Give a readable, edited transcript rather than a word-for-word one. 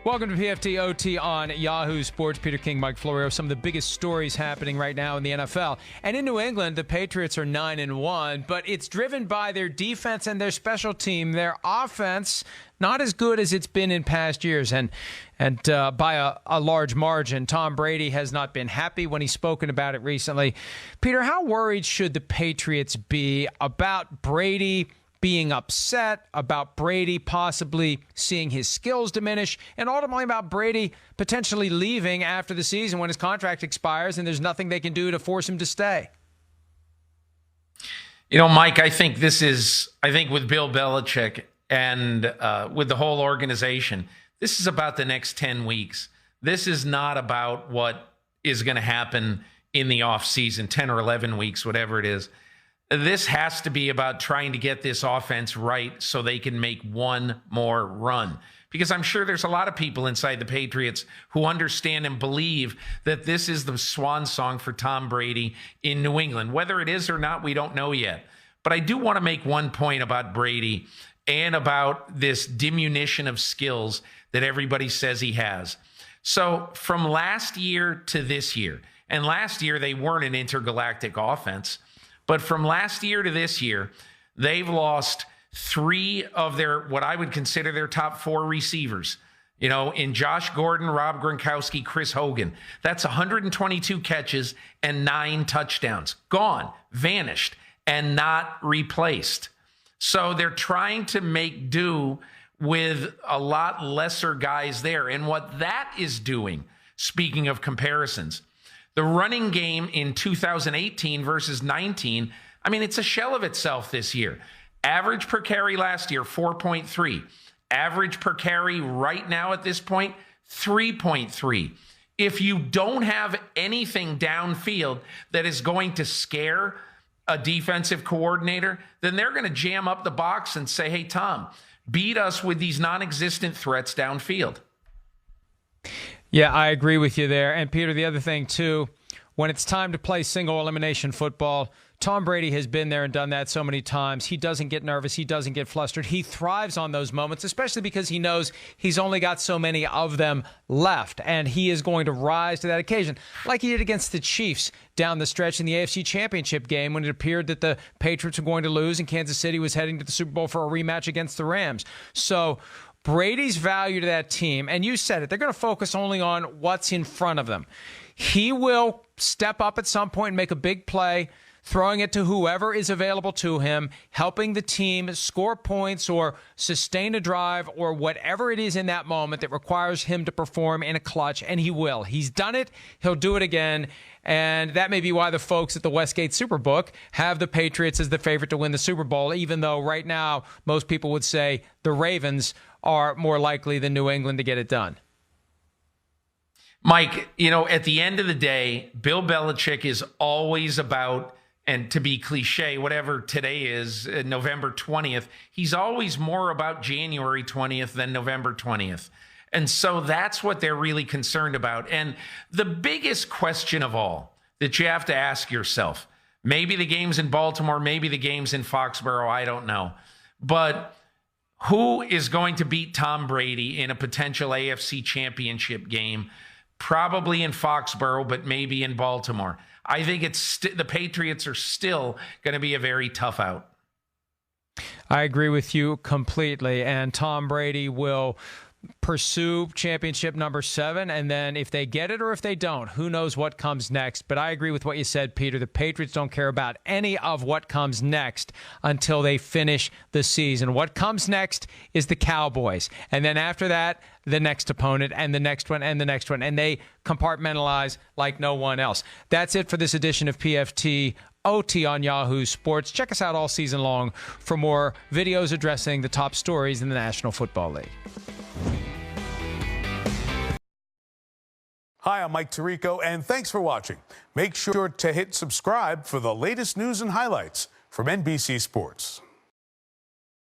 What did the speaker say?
Welcome to PFT OT on Yahoo Sports. Peter King, Mike Florio. Some of the biggest stories happening right now in the NFL. And in New England, the Patriots are 9-1, but it's driven by their defense and their special team. Their offense, not as good as it's been in past years, and by a large margin. Tom Brady has not been happy when he's spoken about it recently. Peter, how worried should the Patriots be about Brady being upset, about Brady possibly seeing his skills diminish, and ultimately about Brady potentially leaving after the season when his contract expires and there's nothing they can do to force him to stay? You know, Mike, I think with Bill Belichick and with the whole organization, this is about the next 10 weeks. This is not about what is going to happen in the offseason, 10 or 11 weeks, whatever it is. This has to be about trying to get this offense right so they can make one more run. Because I'm sure there's a lot of people inside the Patriots who understand and believe that this is the swan song for Tom Brady in New England. Whether it is or not, we don't know yet. But I do want to make one point about Brady and about this diminution of skills that everybody says he has. So from last year to this year, and last year they weren't an intergalactic offense, but from last year to this year, they've lost three of their, what I would consider their top four receivers. You know, in Josh Gordon, Rob Gronkowski, Chris Hogan. That's 122 catches and 9 touchdowns. Gone, vanished, and not replaced. So they're trying to make do with a lot lesser guys there. And what that is doing, speaking of comparisons, the running game in 2018 versus 19, I mean, it's a shell of itself this year. Average per carry last year, 4.3. Average per carry right now at this point, 3.3. If you don't have anything downfield that is going to scare a defensive coordinator, then they're going to jam up the box and say, hey, Tom, beat us with these non-existent threats downfield. Yeah, I agree with you there. And Peter, the other thing too, when it's time to play single elimination football, Tom Brady has been there and done that so many times. He doesn't get nervous. He doesn't get flustered. He thrives on those moments, especially because he knows he's only got so many of them left, and he is going to rise to that occasion, like he did against the Chiefs down the stretch in the AFC Championship game when it appeared that the Patriots were going to lose and Kansas City was heading to the Super Bowl for a rematch against the Rams. So Brady's value to that team, and you said it, they're going to focus only on what's in front of them. He will step up at some point and make a big play, throwing it to whoever is available to him, helping the team score points or sustain a drive or whatever it is in that moment that requires him to perform in a clutch, and he will. He's done it. He'll do it again. And that may be why the folks at the Westgate Superbook have the Patriots as the favorite to win the Super Bowl, even though right now most people would say the Ravens are more likely than New England to get it done. Mike, you know, at the end of the day, Bill Belichick is always about, and to be cliche, whatever today is, November 20th, he's always more about January 20th than November 20th. And so that's what they're really concerned about. And the biggest question of all that you have to ask yourself, maybe the game's in Baltimore, maybe the game's in Foxborough, I don't know. But who is going to beat Tom Brady in a potential AFC championship game? Probably in Foxborough, but maybe in Baltimore. I think the Patriots are still going to be a very tough out. I agree with you completely. And Tom Brady will pursue championship number 7, and then if they get it or if they don't, who knows what comes next. But I agree with what you said, Peter. The Patriots don't care about any of what comes next until they finish the season. What comes next is the Cowboys, and then after that, the next opponent, and the next one, and the next one, and they compartmentalize like no one else. That's it for this edition of PFT OT on Yahoo Sports. Check us out all season long for more videos addressing the top stories in the National Football League. Hi, I'm Mike Tirico, and thanks for watching. Make sure to hit subscribe for the latest news and highlights from NBC Sports.